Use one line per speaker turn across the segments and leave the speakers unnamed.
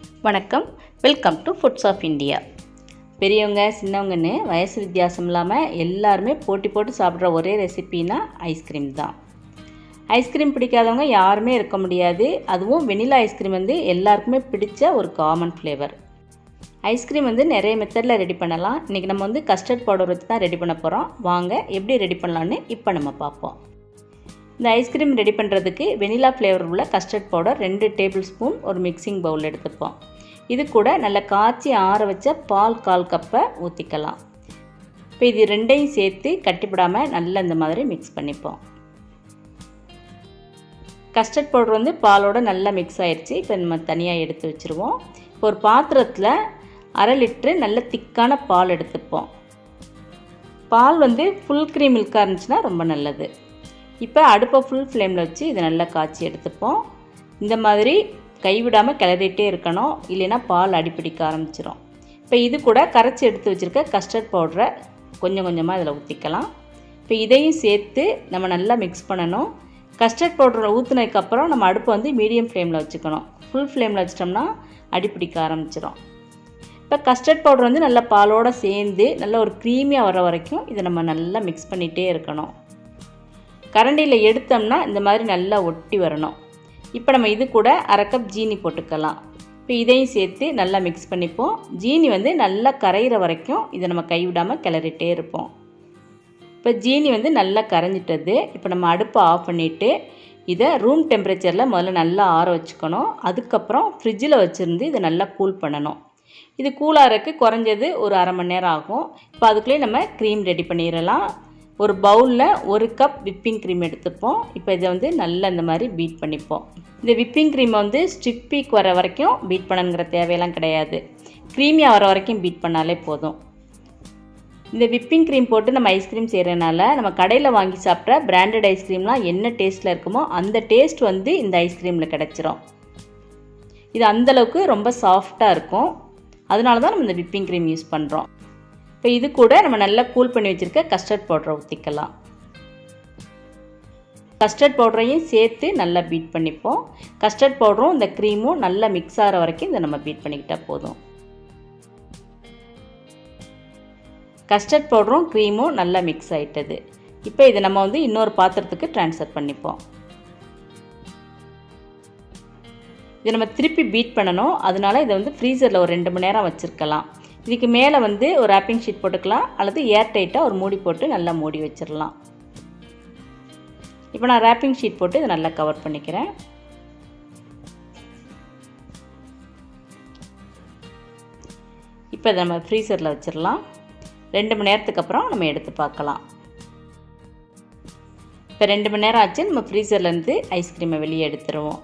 வணக்கம், welcome to foods of India. பெரியவங்க சின்னவங்கன்னு வயசு வித்தியாசம் இல்லாமல் எல்லாருமே போட்டி போட்டு சாப்பிட்ற ஒரே ரெசிபின்னா ஐஸ்கிரீம் தான். ஐஸ்கிரீம் பிடிக்காதவங்க யாருமே இருக்க முடியாது. அதுவும் வெனிலா ஐஸ்கிரீம் எல்லாருக்குமே பிடிச்ச ஒரு காமன் ஃப்ளேவர். ஐஸ்கிரீம் நிறைய மெத்தடில் ரெடி பண்ணலாம். இன்றைக்கி நம்ம கஸ்டர்ட் பவுடர் வச்சு தான் ரெடி பண்ண போகிறோம். வாங்க எப்படி ரெடி பண்ணலான்னு இப்போ நம்ம பார்ப்போம். இந்த ஐஸ்கிரீம் ரெடி பண்ணுறதுக்கு வெனிலா ஃப்ளேவர் உள்ள கஸ்டர்ட் பவுடர் 2 டேபிள் ஸ்பூன் ஒரு மிக்சிங் பவுல் எடுத்துப்போம். இது கூட நல்லா காய்ச்சி ஆற வச்ச பால் 1/4 கப்பை ஊற்றிக்கலாம். இப்போ இது ரெண்டையும் சேர்த்து கட்டிப்பிடாமல் நல்லா இந்த மாதிரி மிக்ஸ் பண்ணிப்போம். கஸ்டர்ட் பவுடர் பாலோட நல்லா மிக்ஸ் ஆயிடுச்சு. இப்போ நம்ம தனியாக எடுத்து வச்சுருவோம். இப்போ ஒரு பாத்திரத்தில் 1/2 லிட்ரு நல்ல திக்கான பால் எடுத்துப்போம். பால் ஃபுல் க்ரீம் மில்காக இருந்துச்சுன்னா ரொம்ப நல்லது. இப்போ அடுப்பை ஃபுல் ஃப்ளேமில் வச்சு இதை நல்லா காய்ச்சி எடுத்துப்போம். இந்த மாதிரி கைவிடாமல் கிளறிட்டே இருக்கணும், இல்லைன்னா பால் அடிப்பிடிக்க ஆரம்பிச்சிடும். இப்போ இது கூட கரைச்சி எடுத்து வச்சுருக்க கஸ்டர்ட் பவுடரை கொஞ்சம் கொஞ்சமாக இதில் ஊற்றிக்கலாம். இப்போ இதையும் சேர்த்து நம்ம நல்லா மிக்ஸ் பண்ணணும். கஸ்டர்ட் பவுடரை ஊற்றுனதுக்கப்புறம் நம்ம அடுப்பை மீடியம் ஃப்ளேமில் வச்சுக்கணும். ஃபுல் ஃப்ளேமில் வச்சிட்டோம்னா அடிப்பிடிக்க ஆரம்பிச்சிடும். இப்போ கஸ்டர்ட் பவுடர் நல்லா பாலோடு சேர்ந்து நல்லா ஒரு க்ரீமியாக வர வரைக்கும் இதை நம்ம நல்லா மிக்ஸ் பண்ணிகிட்டே இருக்கணும். கரண்டியில் எடுத்தோம்னா இந்த மாதிரி நல்லா ஒட்டி வரணும். இப்போ நம்ம இது கூட 1/2 கப் ஜீனி போட்டுக்கலாம். இப்போ இதையும் சேர்த்து நல்லா மிக்ஸ் பண்ணிப்போம். ஜீனி நல்லா கரையிற வரைக்கும் இதை நம்ம கைவிடாமல் கிளறிட்டே இருப்போம். இப்போ ஜீனி நல்லா கரைஞ்சிட்டது. இப்போ நம்ம அடுப்பை ஆஃப் பண்ணிவிட்டு இதை ரூம் டெம்பரேச்சரில் முதல்ல நல்லா ஆற வச்சுக்கணும். அதுக்கப்புறம் ஃப்ரிட்ஜில் வச்சுருந்து இதை நல்லா கூல் பண்ணணும். இது கூலாகிறதுக்கு குறைஞ்சது ஒரு 1/2 மணி நேரம் ஆகும். இப்போ அதுக்குள்ளேயே நம்ம க்ரீம் ரெடி பண்ணிடலாம். ஒரு பவுலில் 1 கப் விப்பிங் க்ரீம் எடுத்துப்போம். இப்போ இதை நல்லா இந்த மாதிரி பீட் பண்ணிப்போம். இந்த விப்பிங் க்ரீமை ஸ்டிக் வர வரைக்கும் பீட் பண்ணணுங்கிற தேவையெல்லாம் கிடையாது. க்ரீமியாக வர வரைக்கும் பீட் பண்ணாலே போதும். இந்த விப்பிங் க்ரீம் போட்டு நம்ம ஐஸ்கிரீம் செய்கிறனால நம்ம கடையில் வாங்கி சாப்பிட்ற பிராண்டட் ஐஸ்கிரீம்லாம் என்ன டேஸ்ட்டில் இருக்குமோ அந்த டேஸ்ட் இந்த ஐஸ்கிரீமில் கிடச்சிரும். இது அந்தளவுக்கு ரொம்ப சாஃப்டாக இருக்கும். அதனால தான் நம்ம இந்த விப்பிங் க்ரீம் யூஸ் பண்ணுறோம். இப்போ இது கூட நம்ம நல்லா கூல் பண்ணி வச்சுருக்க கஸ்டர்ட் பவுடரை ஊற்றிக்கலாம். கஸ்டர்ட் பவுடரையும் சேர்த்து நல்லா பீட் பண்ணிப்போம். கஸ்டர்ட் பவுடரும் இந்த க்ரீமும் நல்லா மிக்ஸ் ஆகிற வரைக்கும் இதை நம்ம பீட் பண்ணிக்கிட்டால் போதும். கஸ்டர்ட் பவுடரும் க்ரீமும் நல்லா மிக்ஸ் ஆகிட்டது. இப்போ இதை நம்ம இன்னொரு பாத்திரத்துக்கு ட்ரான்ஸ்ஃபர் பண்ணிப்போம். இதை நம்ம திருப்பி பீட் பண்ணணும். அதனால இதை ஃப்ரீசரில் ஒரு 2 மணி நேரம் வச்சுருக்கலாம். இதுக்கு மேலே ஒரு ராப்பிங் ஷீட் போட்டுக்கலாம், அல்லது ஏர் டைட்டாக ஒரு மூடி போட்டு நல்லா மூடி வச்சிடலாம். இப்போ நான் ராப்பிங் ஷீட் போட்டு இதை நல்லா கவர் பண்ணிக்கிறேன். இப்போ இதை நம்ம ஃப்ரீசரில் வச்சிடலாம். 2 மணி நேரத்துக்கு அப்புறம் நம்ம எடுத்து பார்க்கலாம். இப்போ 2 மணி நேரம் ஆச்சு. நம்ம ஃப்ரீசர்லேருந்து ஐஸ்கிரீமை வெளியே எடுத்துருவோம்.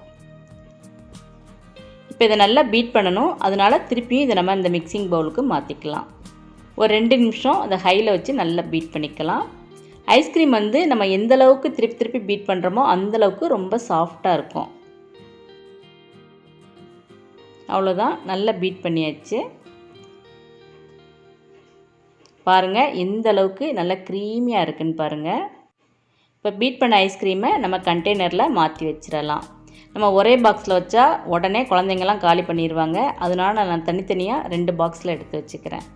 இப்போ இதை நல்லா பீட் பண்ணணும். அதனால் திருப்பியும் இதை நம்ம இந்த மிக்சிங் பவுலுக்கு மாற்றிக்கலாம். ஒரு 2 நிமிஷம் அதை ஹையில் வச்சு நல்லா பீட் பண்ணிக்கலாம். ஐஸ்கிரீம் நம்ம எந்த அளவுக்கு திருப்பி பீட் பண்ணுறோமோ அந்தளவுக்கு ரொம்ப சாஃப்டாக இருக்கும். அவ்வளோதான், நல்லா பீட் பண்ணியாச்சு. பாருங்கள் எந்த அளவுக்கு நல்லா க்ரீமியாக இருக்குன்னு பாருங்கள். இப்போ பீட் பண்ண ஐஸ்கிரீமை நம்ம கண்டெய்னரில் மாற்றி வச்சிடலாம். நம்ம ஒரே பாக்ஸில் வச்சா உடனே குழந்தைங்கள்லாம் காலி பண்ணிடுவாங்க. அதனால நான் தனித்தனியாக 2 பாக்ஸில் எடுத்து வச்சுக்கிறேன்.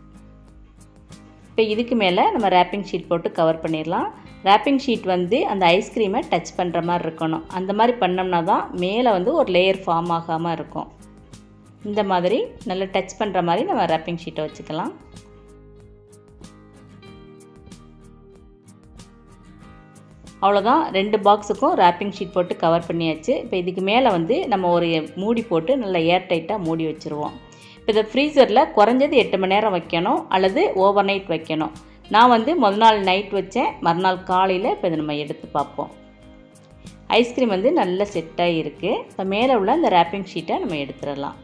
இப்போ இதுக்கு மேலே நம்ம ராப்பிங் ஷீட் போட்டு கவர் பண்ணிடலாம். ராப்பிங் ஷீட் அந்த ஐஸ்கிரீமை டச் பண்ணுற மாதிரி இருக்கணும். அந்த மாதிரி பண்ணோம்னா தான் மேலே ஒரு லேயர் ஃபார்ம் ஆகாமல் இருக்கும். இந்த மாதிரி நல்லா டச் பண்ணுற மாதிரி நம்ம ராப்பிங் ஷீட்டை வச்சுக்கலாம். அவ்வளோதான், 2 பாக்ஸுக்கும் ராப்பிங் ஷீட் போட்டு கவர் பண்ணியாச்சு. இப்போ இதுக்கு மேலே நம்ம ஒரு மூடி போட்டு நல்லா ஏர் டைட்டாக மூடி வச்சுருவோம். இப்போ இதை ஃப்ரீசரில் குறைஞ்சது 8 மணி நேரம் வைக்கணும், அல்லது ஓவர் நைட் வைக்கணும். நான் முதல் நாள் நைட் வச்சேன், மறுநாள் காலையில் இப்போ இதை நம்ம எடுத்து பார்ப்போம். ஐஸ்கிரீம் நல்லா செட்டாகி இருக்குது. இப்போ மேலே உள்ள இந்த ராப்பிங் ஷீட்டை நம்ம எடுத்துடலாம்.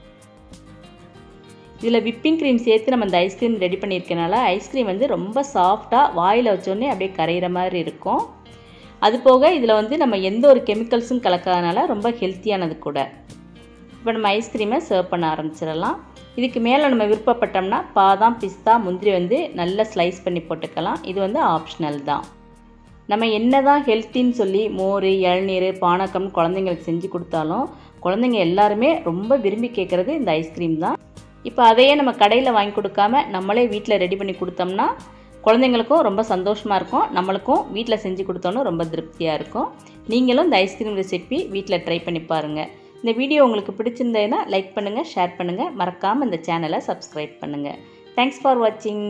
இதில் விப்பிங் க்ரீம் சேர்த்து நம்ம இந்த ஐஸ்கிரீம் ரெடி பண்ணியிருக்கனால ஐஸ்கிரீம் ரொம்ப சாஃப்டாக வாயில் வச்சோடனே அப்படியே கரையிற மாதிரி இருக்கும். அது போக இதில் நம்ம எந்த ஒரு கெமிக்கல்ஸும் கலக்காதனால ரொம்ப ஹெல்த்தியானது கூட. இப்போ நம்ம ஐஸ்கிரீமை சர்வ் பண்ண ஆரம்பிச்சிடலாம். இதுக்கு மேலே நம்ம விருப்பப்பட்டோம்னா பாதாம், பிஸ்தா, முந்திரி நல்லா ஸ்லைஸ் பண்ணி போட்டுக்கலாம். இது ஆப்ஷனல் தான். நம்ம என்ன தான் ஹெல்த்தின்னு சொல்லி மோர், இளநீர், பானகம் குழந்தைங்களுக்கு செஞ்சு கொடுத்தாலும் குழந்தைங்க எல்லாருமே ரொம்ப விரும்பி கேட்குறது இந்த ஐஸ்கிரீம் தான். இப்போ அதையே நம்ம கடையில் வாங்கி கொடுக்காம நம்மளே வீட்டில் ரெடி பண்ணி கொடுத்தோம்னா குழந்தைங்களுக்கும் ரொம்ப சந்தோஷமாக இருக்கும், நம்மளுக்கும் வீட்டில் செஞ்சு கொடுத்தோன்னு ரொம்ப திருப்தியாக இருக்கும். நீங்களும் இந்த ஐஸ்கிரீம் ரெசிபி வீட்டில் ட்ரை பண்ணி பாருங்கள். இந்த வீடியோ உங்களுக்கு பிடிச்சிருந்ததுன்னா லைக் பண்ணுங்கள், ஷேர் பண்ணுங்கள், மறக்காமல் இந்த சேனலை சப்ஸ்கிரைப் பண்ணுங்கள். தேங்க்ஸ் ஃபார் வாட்சிங்.